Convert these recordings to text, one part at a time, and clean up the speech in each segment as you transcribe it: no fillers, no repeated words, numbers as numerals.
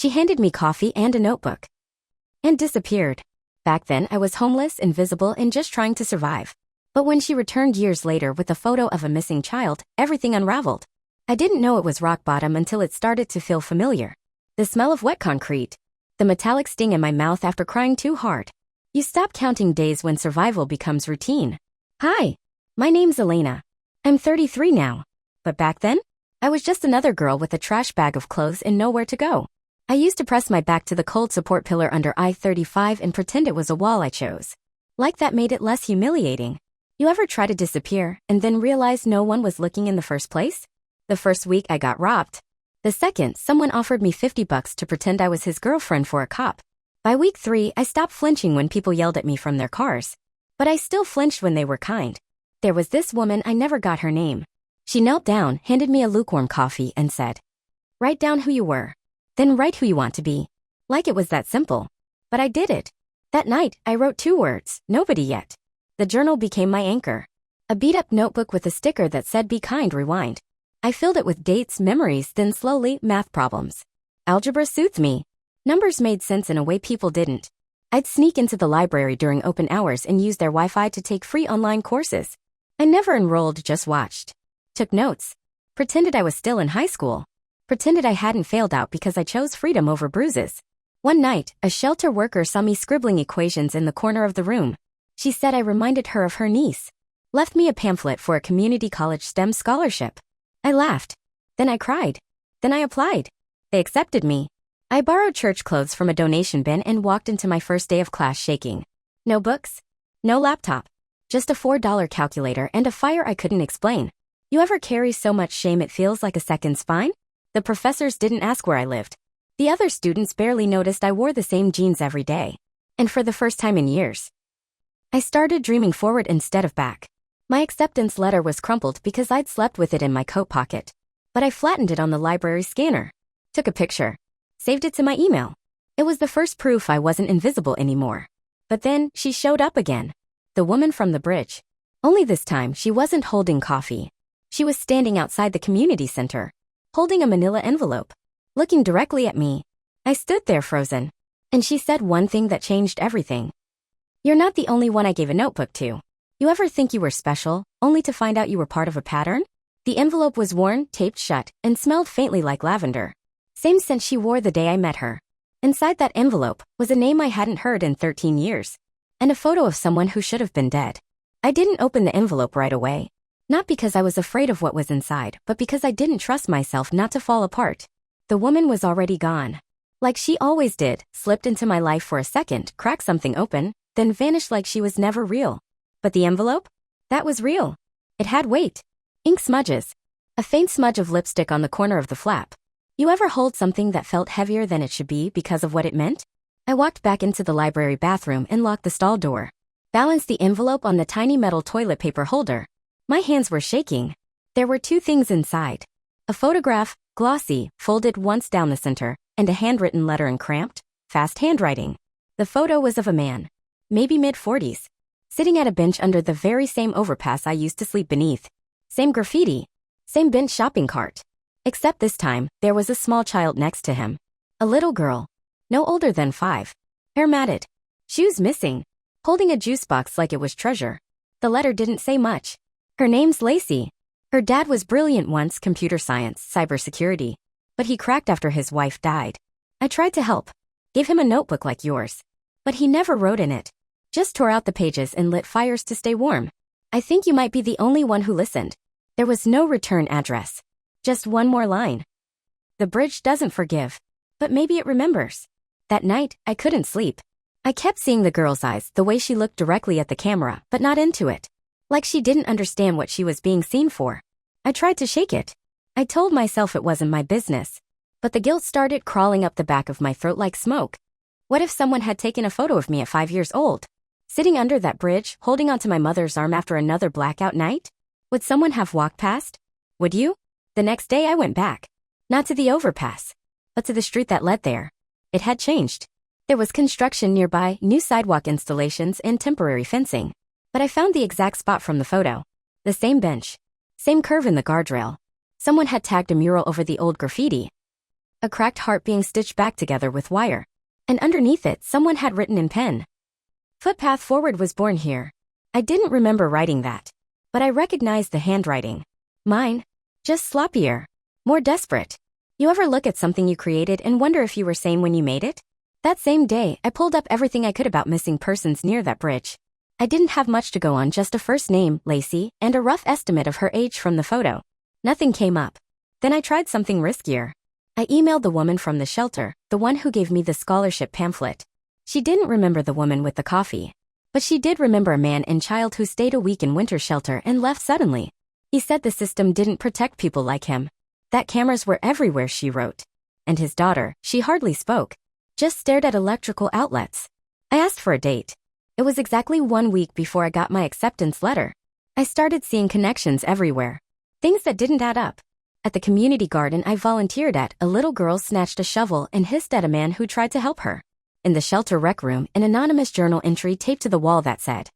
She handed me coffee and a notebook. And disappeared. Back then, I was homeless, invisible, and just trying to survive. But when she returned years later with a photo of a missing child, everything unraveled. I didn't know it was rock bottom until it started to feel familiar. The smell of wet concrete. The metallic sting in my mouth after crying too hard. You stop counting days when survival becomes routine. Hi. My name's Elena. I'm 33 now. But back then, I was just another girl with a trash bag of clothes and nowhere to go. I used to press my back to the cold support pillar under I-35 and pretend it was a wall I chose. Like that made it less humiliating. You ever try to disappear and then realize no one was looking in the first place? The first week I got robbed. The second, someone offered me $50 to pretend I was his girlfriend for a cop. By week 3, I stopped flinching when people yelled at me from their cars. But I still flinched when they were kind. There was this woman, I never got her name. She knelt down, handed me a lukewarm coffee, and said, "Write down who you were. Then write who you want to be." Like it was that simple. But I did it. That night, I wrote 2 words, nobody yet. The journal became my anchor. A beat-up notebook with a sticker that said "Be kind, rewind." I filled it with dates, memories, then slowly, math problems. Algebra soothed me. Numbers made sense in a way people didn't. I'd sneak into the library during open hours and use their Wi-Fi to take free online courses. I never enrolled, just watched. Took notes. Pretended I was still in high school. Pretended I hadn't failed out because I chose freedom over bruises. One night, a shelter worker saw me scribbling equations in the corner of the room. She said I reminded her of her niece. Left me a pamphlet for a community college STEM scholarship. I laughed. Then I cried. Then I applied. They accepted me. I borrowed church clothes from a donation bin and walked into my first day of class shaking. No books. No laptop. Just a $4 calculator and a fire I couldn't explain. You ever carry so much shame it feels like a second spine? The professors didn't ask where I lived. The other students barely noticed I wore the same jeans every day. And for the first time in years, I started dreaming forward instead of back. My acceptance letter was crumpled because I'd slept with it in my coat pocket. But I flattened it on the library scanner. Took a picture. Saved it to my email. It was the first proof I wasn't invisible anymore. But then, she showed up again. The woman from the bridge. Only this time, she wasn't holding coffee. She was standing outside the community center, holding a manila envelope, looking directly at me. I stood there frozen. And she said one thing that changed everything. "You're not the only one I gave a notebook to. You ever think you were special, only to find out you were part of a pattern?" The envelope was worn, taped shut, and smelled faintly like lavender. Same scent she wore the day I met her. Inside that envelope was a name I hadn't heard in 13 years. And a photo of someone who should have been dead. I didn't open the envelope right away. Not because I was afraid of what was inside, but because I didn't trust myself not to fall apart. The woman was already gone. Like she always did, slipped into my life for a second, cracked something open, then vanished like she was never real. But the envelope? That was real. It had weight. Ink smudges. A faint smudge of lipstick on the corner of the flap. You ever hold something that felt heavier than it should be because of what it meant? I walked back into the library bathroom and locked the stall door. Balanced the envelope on the tiny metal toilet paper holder. My hands were shaking. There were 2 things inside. A photograph, glossy, folded once down the center, and a handwritten letter in cramped, fast handwriting. The photo was of a man. Maybe mid-40s. Sitting at a bench under the very same overpass I used to sleep beneath. Same graffiti. Same bent shopping cart. Except this time, there was a small child next to him. A little girl. No older than 5. Hair matted. Shoes missing. Holding a juice box like it was treasure. The letter didn't say much. Her name's Lacey. Her dad was brilliant once, computer science, cybersecurity. But he cracked after his wife died. I tried to help. Gave him a notebook like yours. But he never wrote in it. Just tore out the pages and lit fires to stay warm. I think you might be the only one who listened. There was no return address. Just one more line. The bridge doesn't forgive. But maybe it remembers. That night, I couldn't sleep. I kept seeing the girl's eyes, the way she looked directly at the camera, but not into it. Like she didn't understand what she was being seen for. I tried to shake it. I told myself it wasn't my business. But the guilt started crawling up the back of my throat like smoke. What if someone had taken a photo of me at 5 years old? Sitting under that bridge, holding onto my mother's arm after another blackout night? Would someone have walked past? Would you? The next day I went back. Not to the overpass, but to the street that led there. It had changed. There was construction nearby, new sidewalk installations, and temporary fencing. But I found the exact spot from the photo. The same bench. Same curve in the guardrail. Someone had tagged a mural over the old graffiti. A cracked heart being stitched back together with wire. And underneath it, someone had written in pen. Footpath forward was born here. I didn't remember writing that. But I recognized the handwriting. Mine. Just sloppier. More desperate. You ever look at something you created and wonder if you were sane when you made it? That same day, I pulled up everything I could about missing persons near that bridge. I didn't have much to go on, just a first name, Lacey, and a rough estimate of her age from the photo. Nothing came up. Then I tried something riskier. I emailed the woman from the shelter, the one who gave me the scholarship pamphlet. She didn't remember the woman with the coffee. But she did remember a man and child who stayed a week in winter shelter and left suddenly. He said the system didn't protect people like him. That cameras were everywhere, she wrote. And his daughter, she hardly spoke. Just stared at electrical outlets. I asked for a date. It was exactly 1 week before I got my acceptance letter. I started seeing connections everywhere. Things that didn't add up. At the community garden I volunteered at, a little girl snatched a shovel and hissed at a man who tried to help her. In the shelter rec room, an anonymous journal entry taped to the wall that said,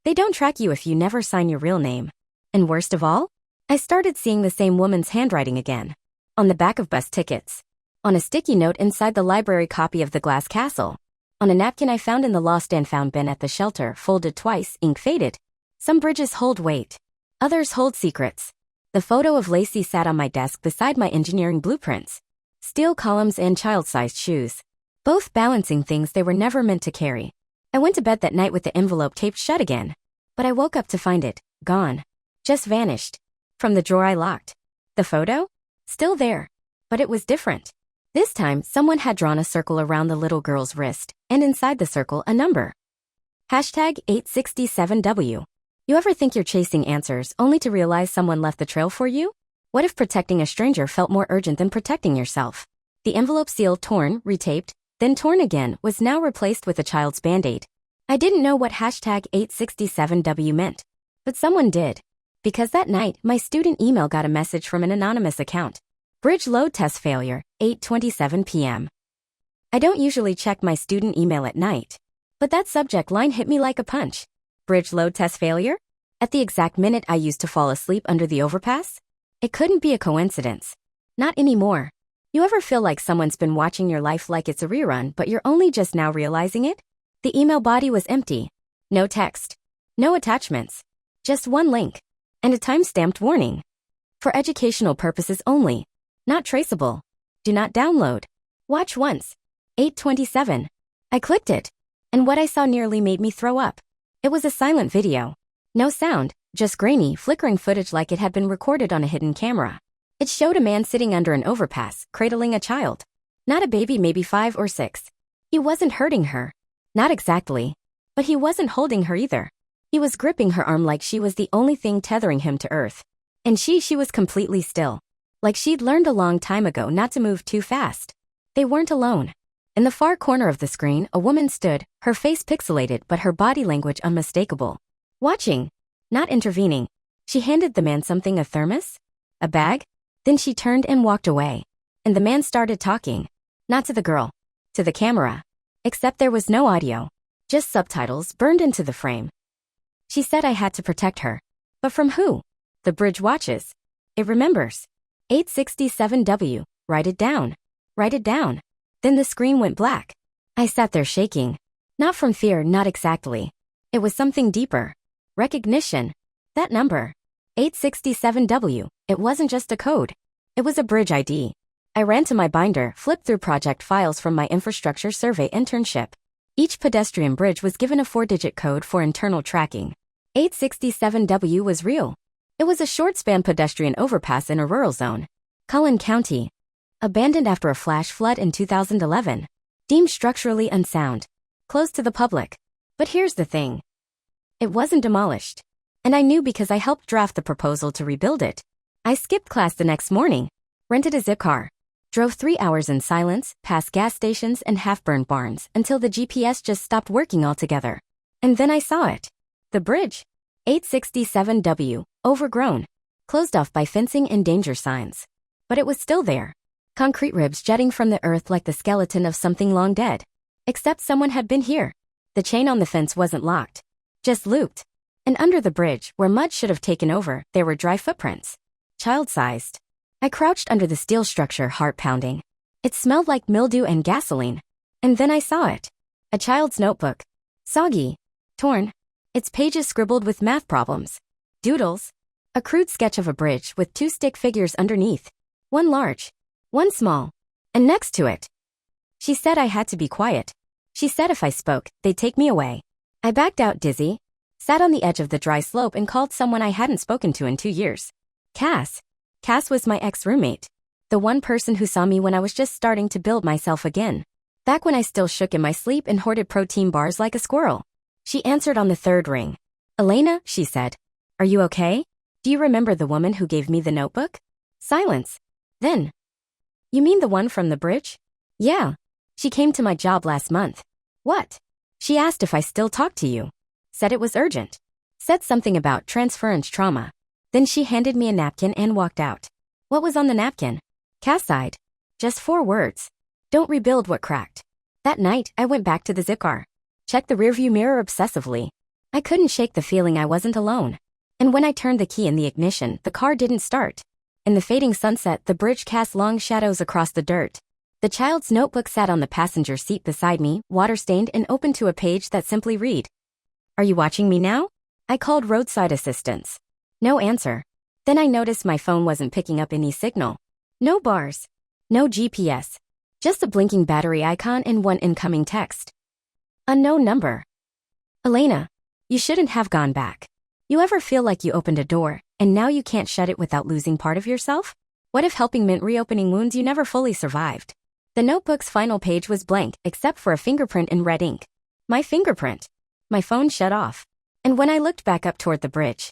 "They don't track you if you never sign your real name." And worst of all, I started seeing the same woman's handwriting again. On the back of bus tickets. On a sticky note inside the library copy of The Glass Castle. On a napkin I found in the lost and found bin at the shelter, folded twice, ink faded. Some bridges hold weight. Others hold secrets. The photo of Lacey sat on my desk beside my engineering blueprints. Steel columns and child-sized shoes. Both balancing things they were never meant to carry. I went to bed that night with the envelope taped shut again. But I woke up to find it, gone. Just vanished. From the drawer I locked. The photo? Still there. But it was different. This time, someone had drawn a circle around the little girl's wrist, and inside the circle, a number. #867W. You ever think you're chasing answers only to realize someone left the trail for you? What if protecting a stranger felt more urgent than protecting yourself? The envelope seal torn, retaped, then torn again, was now replaced with a child's band-aid. I didn't know what #867W meant. But someone did. Because that night, my student email got a message from an anonymous account. Bridge load test failure, 8:27 p.m. I don't usually check my student email at night. But that subject line hit me like a punch. Bridge load test failure? At the exact minute I used to fall asleep under the overpass? It couldn't be a coincidence. Not anymore. You ever feel like someone's been watching your life like it's a rerun, but you're only just now realizing it? The email body was empty. No text. No attachments. Just one link. And a time-stamped warning. For educational purposes only. Not traceable. Do not download. Watch once. 8:27. I clicked it. And what I saw nearly made me throw up. It was a silent video. No sound, just grainy, flickering footage like it had been recorded on a hidden camera. It showed a man sitting under an overpass, cradling a child. Not a baby, maybe 5 or 6. He wasn't hurting her. Not exactly. But he wasn't holding her either. He was gripping her arm like she was the only thing tethering him to earth. And she was completely still. Like she'd learned a long time ago not to move too fast. They weren't alone. In the far corner of the screen, a woman stood, her face pixelated but her body language unmistakable. Watching. Not intervening. She handed the man something, a thermos? A bag? Then she turned and walked away. And the man started talking. Not to the girl. To the camera. Except there was no audio. Just subtitles burned into the frame. She said I had to protect her. But from who? The bridge watches. It remembers. 867W. Write it down. Write it down. Then the screen went black. I sat there shaking. Not from fear, not exactly. It was something deeper. Recognition. That number. 867W. It wasn't just a code. It was a bridge ID. I ran to my binder, flipped through project files from my infrastructure survey internship. Each pedestrian bridge was given a 4-digit code for internal tracking. 867W was real. It was a short-span pedestrian overpass in a rural zone. Cullen County. Abandoned after a flash flood in 2011. Deemed structurally unsound. Closed to the public. But here's the thing. It wasn't demolished. And I knew because I helped draft the proposal to rebuild it. I skipped class the next morning. Rented a zip car. Drove 3 hours in silence, past gas stations and half-burned barns until the GPS just stopped working altogether. And then I saw it. The bridge. 867W. Overgrown. Closed off by fencing and danger signs. But it was still there. Concrete ribs jutting from the earth like the skeleton of something long dead. Except someone had been here. The chain on the fence wasn't locked. Just looped. And under the bridge, where mud should have taken over, there were dry footprints. Child-sized. I crouched under the steel structure, heart pounding. It smelled like mildew and gasoline. And then I saw it. A child's notebook. Soggy. Torn. Its pages scribbled with math problems. Doodles. A crude sketch of a bridge with 2 stick figures underneath. One large. One small. And next to it. She said I had to be quiet. She said if I spoke, they'd take me away. I backed out dizzy, sat on the edge of the dry slope and called someone I hadn't spoken to in 2 years. Cass. Cass was my ex-roommate. The one person who saw me when I was just starting to build myself again. Back when I still shook in my sleep and hoarded protein bars like a squirrel. She answered on the 3rd ring. Elena, she said. Are you okay? Do you remember the woman who gave me the notebook? Silence. Then. You mean the one from the bridge? Yeah. She came to my job last month. What? She asked if I still talked to you. Said it was urgent. Said something about transference trauma. Then she handed me a napkin and walked out. What was on the napkin? Cass sighed. Just 4 words. Don't rebuild what cracked. That night, I went back to the Zipcar. Checked the rearview mirror obsessively. I couldn't shake the feeling I wasn't alone. And when I turned the key in the ignition, the car didn't start. In the fading sunset, the bridge cast long shadows across the dirt. The child's notebook sat on the passenger seat beside me, water-stained and open to a page that simply read. Are you watching me now? I called roadside assistance. No answer. Then I noticed my phone wasn't picking up any signal. No bars. No GPS. Just a blinking battery icon and one incoming text. Unknown number. Elena, you shouldn't have gone back. You ever feel like you opened a door, and now you can't shut it without losing part of yourself? What if helping meant reopening wounds you never fully survived? The notebook's final page was blank, except for a fingerprint in red ink. My fingerprint. My phone shut off. And when I looked back up toward the bridge,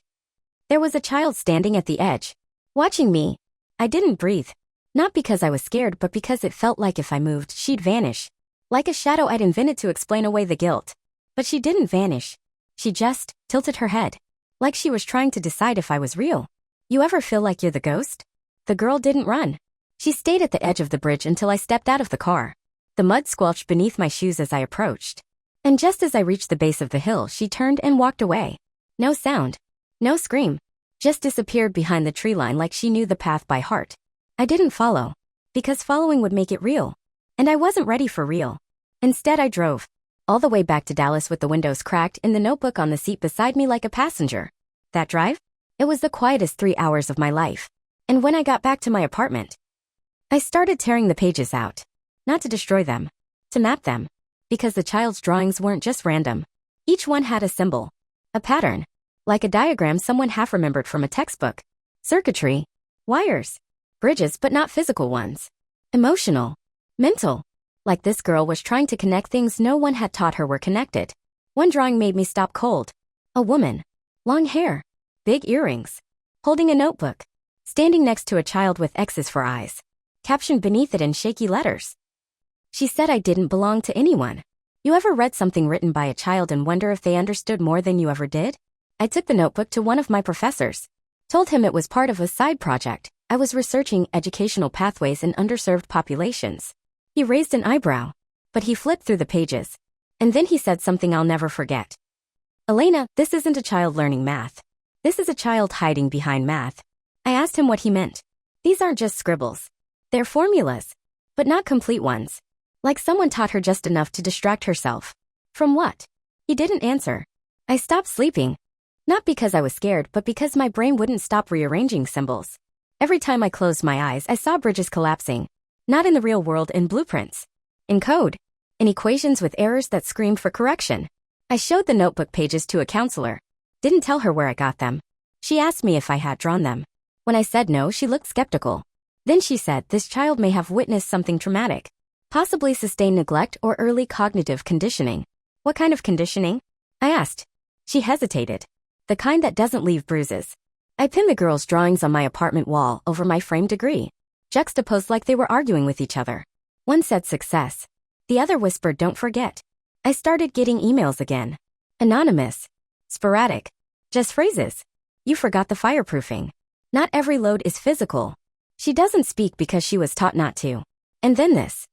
there was a child standing at the edge, watching me. I didn't breathe. Not because I was scared, but because it felt like if I moved, she'd vanish. Like a shadow I'd invented to explain away the guilt. But she didn't vanish. She just tilted her head. Like she was trying to decide if I was real. You ever feel like you're the ghost? The girl didn't run. She stayed at the edge of the bridge until I stepped out of the car. The mud squelched beneath my shoes as I approached. And just as I reached the base of the hill, she turned and walked away. No sound. No scream. Just disappeared behind the tree line like she knew the path by heart. I didn't follow. Because following would make it real. And I wasn't ready for real. Instead, I drove. All the way back to Dallas with the windows cracked and the notebook on the seat beside me like a passenger. That drive? It was the quietest 3 hours of my life. And when I got back to my apartment, I started tearing the pages out. Not to destroy them. To map them. Because the child's drawings weren't just random. Each one had a symbol. A pattern. Like a diagram someone half remembered from a textbook. Circuitry. Wires. Bridges, but not physical ones. Emotional. Mental. Like this girl was trying to connect things no one had taught her were connected. One drawing made me stop cold. A woman. Long hair. Big earrings. Holding a notebook. Standing next to a child with X's for eyes. Captioned beneath it in shaky letters. She said I didn't belong to anyone. You ever read something written by a child and wonder if they understood more than you ever did? I took the notebook to one of my professors. Told him it was part of a side project. I was researching educational pathways in underserved populations. He raised an eyebrow, but he flipped through the pages. And then he said something I'll never forget. Elena, this isn't a child learning math. This is a child hiding behind math. I asked him what he meant. These aren't just scribbles. They're formulas, but not complete ones. Like someone taught her just enough to distract herself. From what? He didn't answer. I stopped sleeping. Not because I was scared, but because my brain wouldn't stop rearranging symbols. Every time I closed my eyes, I saw bridges collapsing. Not in the real world, in blueprints. In code. In equations with errors that screamed for correction. I showed the notebook pages to a counselor. Didn't tell her where I got them. She asked me if I had drawn them. When I said no, she looked skeptical. Then she said this child may have witnessed something traumatic. Possibly sustained neglect or early cognitive conditioning. What kind of conditioning? I asked. She hesitated. The kind that doesn't leave bruises. I pinned the girls' drawings on my apartment wall over my framed degree. Juxtaposed like they were arguing with each other. One said success. The other whispered don't forget. I started getting emails again. Anonymous. Sporadic. Just phrases. You forgot the fireproofing. Not every load is physical. She doesn't speak because she was taught not to. And then this.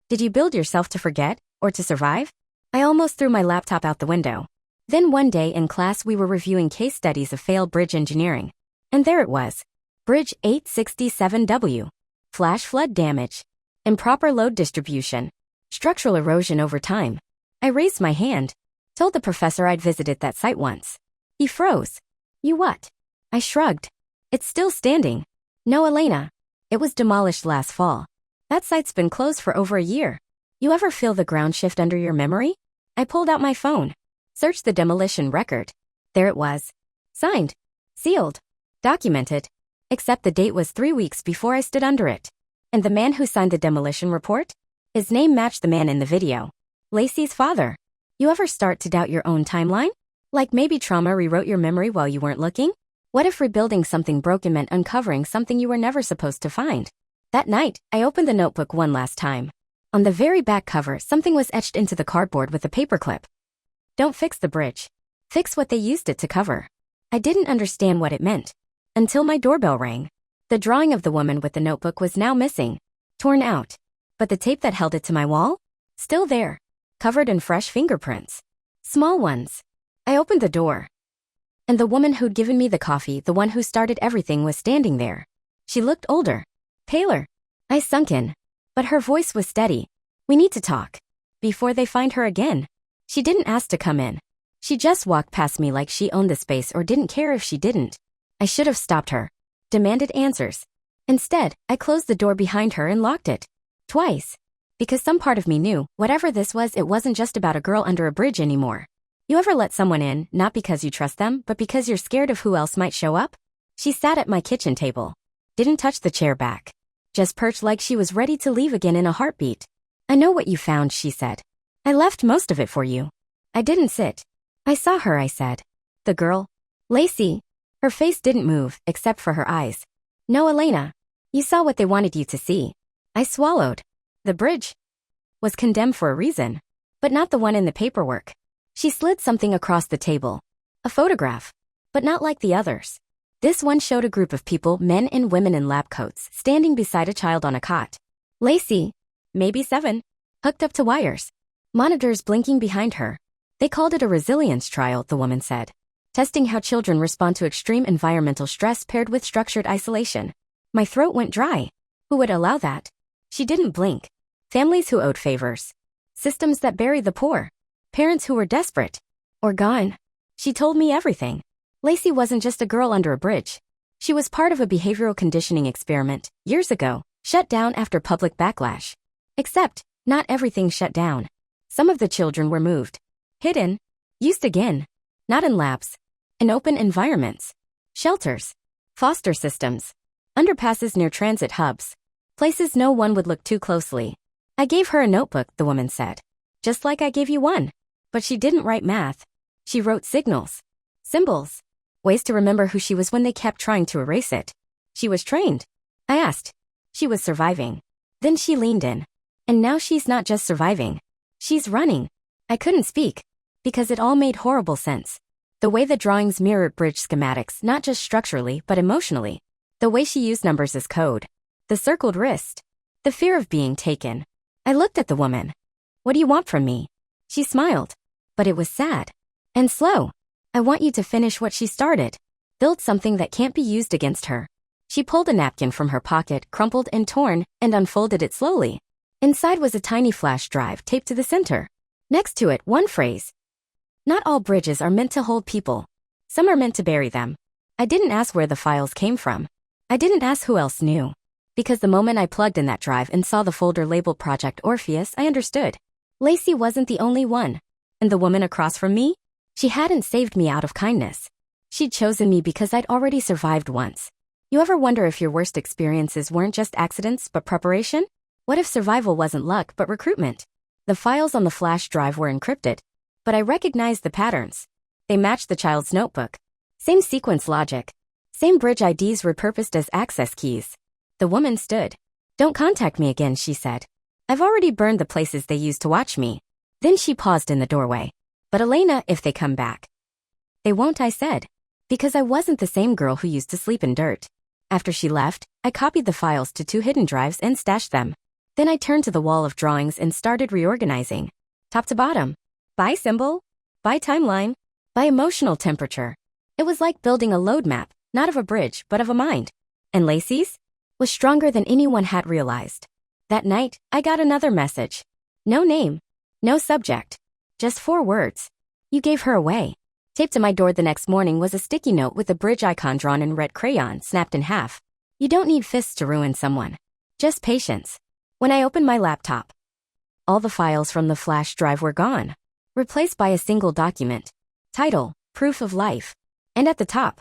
Did you build yourself to forget, or to survive? I almost threw my laptop out the window. Then one day in class we were reviewing case studies of failed bridge engineering. And there it was. Bridge 867W. Flash flood damage. Improper load distribution. Structural erosion over time. I raised my hand. Told the professor I'd visited that site once. He froze. You what? I shrugged. It's still standing. No, Elena. It was demolished last fall. That site's been closed for over a year. You ever feel the ground shift under your memory? I pulled out my phone. Searched the demolition record. There it was. Signed. Sealed. Documented. Except the date was 3 weeks before I stood under it. And the man who signed the demolition report? His name matched the man in the video. Lacey's father. You ever start to doubt your own timeline? Like maybe trauma rewrote your memory while you weren't looking? What if rebuilding something broken meant uncovering something you were never supposed to find? That night, I opened the notebook one last time. On the very back cover, something was etched into the cardboard with a paperclip. Don't fix the bridge. Fix what they used it to cover. I didn't understand what it meant. Until my doorbell rang. The drawing of the woman with the notebook was now missing. Torn out. But the tape that held it to my wall? Still there. Covered in fresh fingerprints. Small ones. I opened the door. And the woman who'd given me the coffee, the one who started everything, was standing there. She looked older. Paler. I sunk in. But her voice was steady. We need to talk. Before they find her again. She didn't ask to come in. She just walked past me like she owned the space or didn't care if she didn't. I should have stopped her. Demanded answers. Instead, I closed the door behind her and locked it. Twice. Because some part of me knew, whatever this was, it wasn't just about a girl under a bridge anymore. You ever let someone in, not because you trust them, but because you're scared of who else might show up? She sat at my kitchen table. Didn't touch the chair back. Just perched like she was ready to leave again in a heartbeat. I know what you found, she said. I left most of it for you. I didn't sit. I saw her, I said. The girl? Lacey. Her face didn't move, except for her eyes. No, Elena. You saw what they wanted you to see. I swallowed. The bridge was condemned for a reason, but not the one in the paperwork. She slid something across the table. A photograph, but not like the others. This one showed a group of people, men and women in lab coats, standing beside a child on a cot. Lacey, maybe 7, hooked up to wires. Monitors blinking behind her. They called it a resilience trial, the woman said. Testing how children respond to extreme environmental stress paired with structured isolation. My throat went dry. Who would allow that? She didn't blink. Families who owed favors. Systems that bury the poor. Parents who were desperate. Or gone. She told me everything. Lacey wasn't just a girl under a bridge. She was part of a behavioral conditioning experiment, years ago, shut down after public backlash. Except, not everything shut down. Some of the children were moved. Hidden. Used again. Not in labs. In open environments. Shelters. Foster systems. Underpasses near transit hubs. Places no one would look too closely. I gave her a notebook, the woman said. Just like I gave you one. But she didn't write math. She wrote signals. Symbols. Ways to remember who she was when they kept trying to erase it. She was trained. I asked. She was surviving. Then she leaned in. And now she's not just surviving. She's running. I couldn't speak. Because it all made horrible sense. The way the drawings mirrored bridge schematics, not just structurally, but emotionally. The way she used numbers as code. The circled wrist. The fear of being taken. I looked at the woman. What do you want from me? She smiled. But it was sad. And slow. I want you to finish what she started. Build something that can't be used against her. She pulled a napkin from her pocket, crumpled and torn, and unfolded it slowly. Inside was a tiny flash drive taped to the center. Next to it, one phrase. Not all bridges are meant to hold people. Some are meant to bury them. I didn't ask where the files came from. I didn't ask who else knew. Because the moment I plugged in that drive and saw the folder labeled Project Orpheus, I understood. Lacey wasn't the only one. And the woman across from me? She hadn't saved me out of kindness. She'd chosen me because I'd already survived once. You ever wonder if your worst experiences weren't just accidents but preparation? What if survival wasn't luck but recruitment? The files on the flash drive were encrypted. But I recognized the patterns. They matched the child's notebook. Same sequence logic. Same bridge IDs repurposed as access keys. The woman stood. Don't contact me again, she said. I've already burned the places they used to watch me. Then she paused in the doorway. But Elena, if they come back. They won't, I said. Because I wasn't the same girl who used to sleep in dirt. After she left, I copied the files to 2 hidden drives and stashed them. Then I turned to the wall of drawings and started reorganizing. Top to bottom. By symbol. By timeline. By emotional temperature. It was like building a load map, not of a bridge, but of a mind. And Lacey's was stronger than anyone had realized. That night, I got another message. No name. No subject. Just 4 words. You gave her away. Taped to my door the next morning was a sticky note with a bridge icon drawn in red crayon, snapped in half. You don't need fists to ruin someone. Just patience. When I opened my laptop, all the files from the flash drive were gone, replaced by a single document. Title, Proof of Life. And at the top,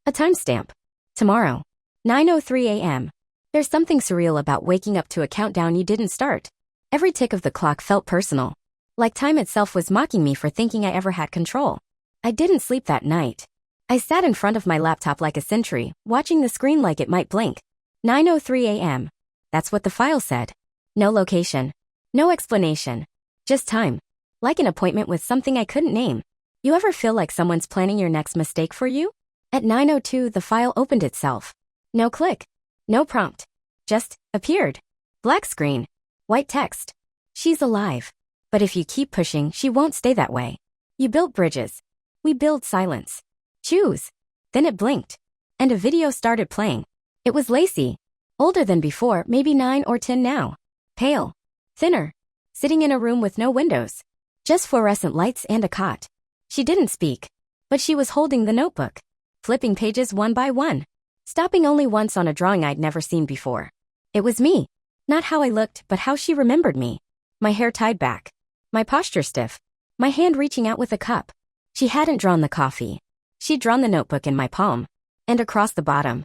a timestamp. Tomorrow, 9:03 a.m. There's something surreal about waking up to a countdown you didn't start. Every tick of the clock felt personal, like time itself was mocking me for thinking I ever had control. I didn't sleep that night. I sat in front of my laptop like a sentry, watching the screen like it might blink. 9:03 a.m. That's what the file said. No location. No explanation. Just time. Like an appointment with something I couldn't name. You ever feel like someone's planning your next mistake for you? At 9:02, the file opened itself. No click. No prompt. Just appeared. Black screen. White text. She's alive. But if you keep pushing, she won't stay that way. You built bridges. We build silence. Choose. Then it blinked. And a video started playing. It was Lacey. Older than before, maybe 9 or 10 now. Pale. Thinner. Sitting in a room with no windows. Just fluorescent lights and a cot. She didn't speak. But she was holding the notebook. Flipping pages one by one. Stopping only once on a drawing I'd never seen before. It was me. Not how I looked, but how she remembered me. My hair tied back. My posture stiff. My hand reaching out with a cup. She hadn't drawn the coffee. She'd drawn the notebook in my palm. And across the bottom.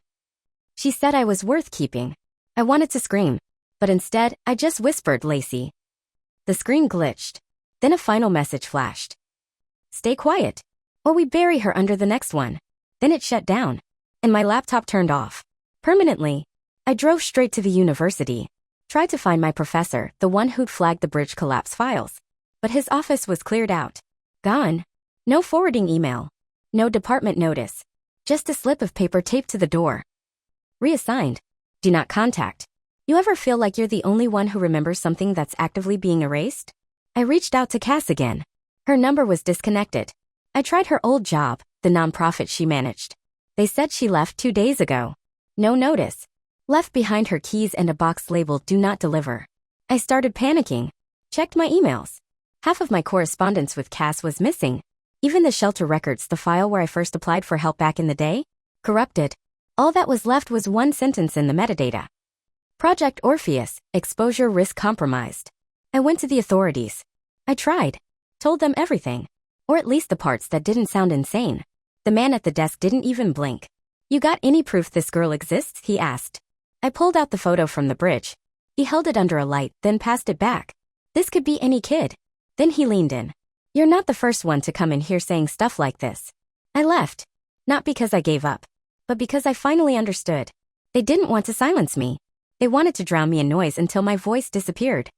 She said I was worth keeping. I wanted to scream. But instead, I just whispered, Lacey. The screen glitched. Then a final message flashed. Stay quiet, or we bury her under the next one. Then it shut down. And my laptop turned off. Permanently. I drove straight to the university. Tried to find my professor, the one who'd flagged the bridge collapse files. But his office was cleared out. Gone. No forwarding email. No department notice. Just a slip of paper taped to the door. Reassigned. Do not contact. You ever feel like you're the only one who remembers something that's actively being erased? I reached out to Cass again. Her number was disconnected. I tried her old job, the nonprofit she managed. They said she left 2 days ago. No notice. Left behind her keys and a box labeled Do Not Deliver. I started panicking. Checked my emails. Half of my correspondence with Cass was missing. Even the shelter records, the file where I first applied for help back in the day, corrupted. All that was left was one sentence in the metadata. Project Orpheus, exposure risk compromised. I went to the authorities. I tried. Told them everything. Or at least the parts that didn't sound insane. The man at the desk didn't even blink. You got any proof this girl exists? He asked. I pulled out the photo from the bridge. He held it under a light, then passed it back. This could be any kid. Then he leaned in. You're not the first one to come in here saying stuff like this. I left. Not because I gave up. But because I finally understood. They didn't want to silence me. They wanted to drown me in noise until my voice disappeared.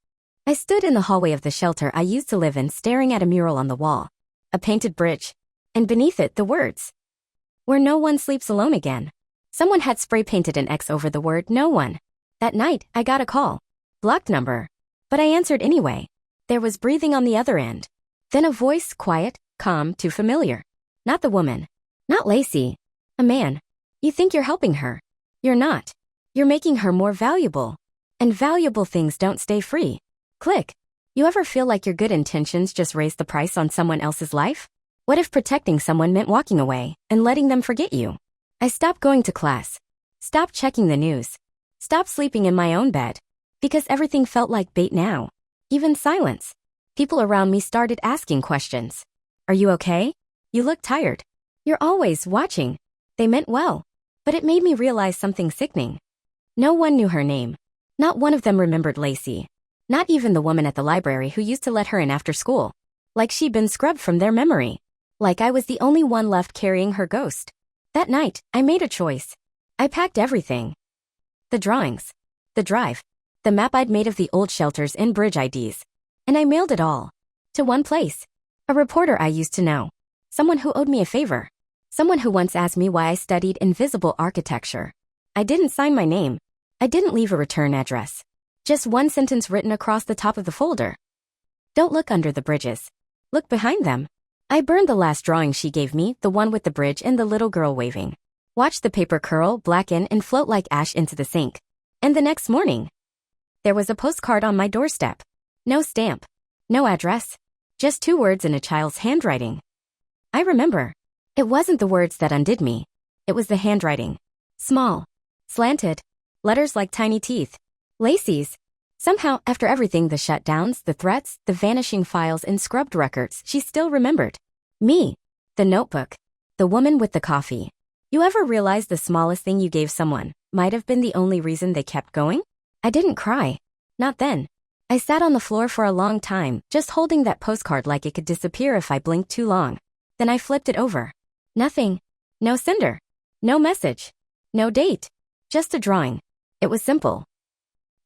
I stood in the hallway of the shelter I used to live in, staring at a mural on the wall. A painted bridge. And beneath it, the words. Where no one sleeps alone again. Someone had spray painted an X over the word no one. That night, I got a call. Blocked number. But I answered anyway. There was breathing on the other end. Then a voice, quiet, calm, too familiar. Not the woman. Not Lacey. A man. You think you're helping her. You're not. You're making her more valuable. And valuable things don't stay free. Click. You ever feel like your good intentions just raised the price on someone else's life? What if protecting someone meant walking away and letting them forget you? I stopped going to class. Stopped checking the news. Stopped sleeping in my own bed. Because everything felt like bait now. Even silence. People around me started asking questions. Are you okay? You look tired. You're always watching. They meant well. But it made me realize something sickening. No one knew her name. Not one of them remembered Lacey. Not even the woman at the library who used to let her in after school. Like she'd been scrubbed from their memory. Like I was the only one left carrying her ghost. That night, I made a choice. I packed everything. The drawings. The drive. The map I'd made of the old shelters and bridge IDs. And I mailed it all. To one place. A reporter I used to know. Someone who owed me a favor. Someone who once asked me why I studied invisible architecture. I didn't sign my name. I didn't leave a return address. Just one sentence written across the top of the folder. Don't look under the bridges. Look behind them. I burned the last drawing she gave me, the one with the bridge and the little girl waving. Watched the paper curl, blacken, and float like ash into the sink. And the next morning, There was a postcard on my doorstep. No stamp. No address. Just 2 words in a child's handwriting. I remember. It wasn't the words that undid me. It was the handwriting. Small. Slanted. Letters like tiny teeth. Lacey's. Somehow, after everything, the shutdowns, the threats, the vanishing files and scrubbed records, she still remembered. Me. The notebook. The woman with the coffee. You ever realize the smallest thing you gave someone might have been the only reason they kept going? I didn't cry. Not then. I sat on the floor for a long time, just holding that postcard like it could disappear if I blinked too long. Then I flipped it over. Nothing. No sender. No message. No date. Just a drawing. It was simple.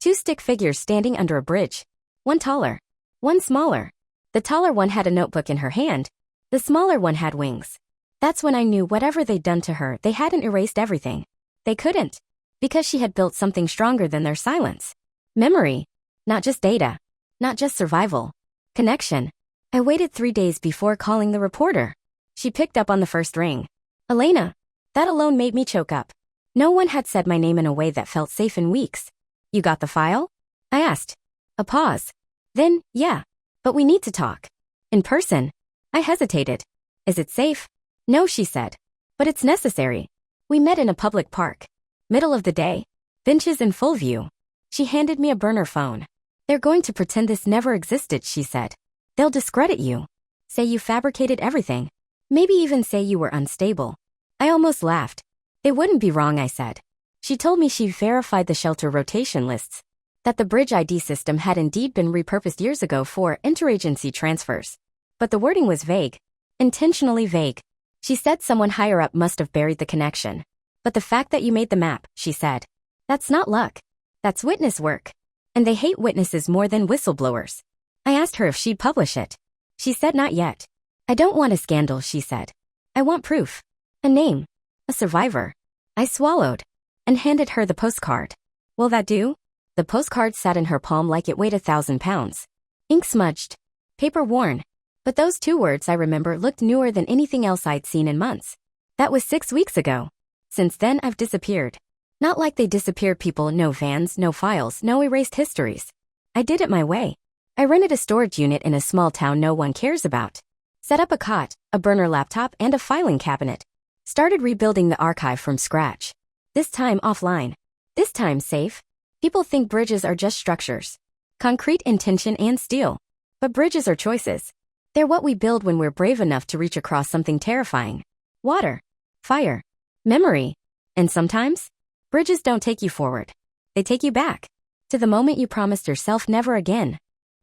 2 stick figures standing under a bridge. One taller. One smaller. The taller one had a notebook in her hand. The smaller one had wings. That's when I knew whatever they'd done to her, they hadn't erased everything. They couldn't. Because she had built something stronger than their silence. Memory. Not just data. Not just survival. Connection. I waited 3 days before calling the reporter. She picked up on the first ring. Elena. That alone made me choke up. No one had said my name in a way that felt safe in weeks. You got the file? I asked. A pause. Then, yeah. But we need to talk. In person. I hesitated. Is it safe? No, she said. But it's necessary. We met in a public park. Middle of the day. Benches in full view. She handed me a burner phone. They're going to pretend this never existed, she said. They'll discredit you. Say you fabricated everything. Maybe even say you were unstable. I almost laughed. They wouldn't be wrong, I said. She told me she verified the shelter rotation lists. That the bridge ID system had indeed been repurposed years ago for interagency transfers. But the wording was vague. Intentionally vague. She said someone higher up must have buried the connection. But the fact that you made the map, she said. That's not luck. That's witness work. And they hate witnesses more than whistleblowers. I asked her if she'd publish it. She said not yet. I don't want a scandal, she said. I want proof. A name. A survivor. I swallowed. And handed her the postcard. Will that do? The postcard sat in her palm like it weighed 1,000 pounds. Ink smudged. Paper worn. But those 2 words I remember looked newer than anything else I'd seen in months. That was 6 weeks ago. Since then I've disappeared. Not like they disappeared people, no vans, no files, no erased histories. I did it my way. I rented a storage unit in a small town no one cares about. Set up a cot, a burner laptop, and a filing cabinet. Started rebuilding the archive from scratch. This time offline. This time safe. People think bridges are just structures. Concrete, intention, and steel. But bridges are choices. They're what we build when we're brave enough to reach across something terrifying. Water. Fire. Memory. And sometimes, bridges don't take you forward. They take you back. To the moment you promised yourself never again.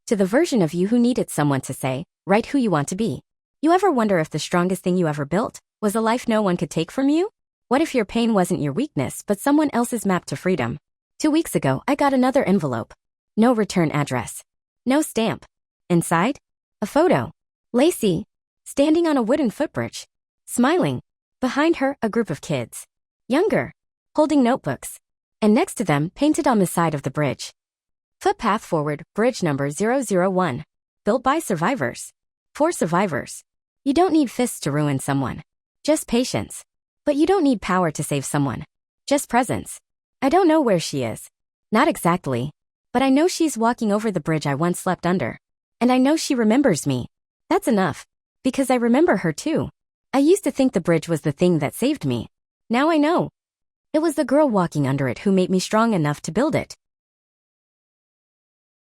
To the version of you who needed someone to say, right who you want to be. You ever wonder if the strongest thing you ever built was a life no one could take from you? What if your pain wasn't your weakness but someone else's map to freedom? 2 weeks ago, I got another envelope. No return address. No stamp. Inside? A photo. Lacey. Standing on a wooden footbridge. Smiling. Behind her, a group of kids. Younger. Holding notebooks. And next to them, painted on the side of the bridge. Footpath forward, bridge number 001. Built by survivors. For survivors. You don't need fists to ruin someone. Just patience. But you don't need power to save someone. Just presence. I don't know where she is. Not exactly. But I know she's walking over the bridge I once slept under. And I know she remembers me. That's enough. Because I remember her too. I used to think the bridge was the thing that saved me. Now I know. It was the girl walking under it who made me strong enough to build it.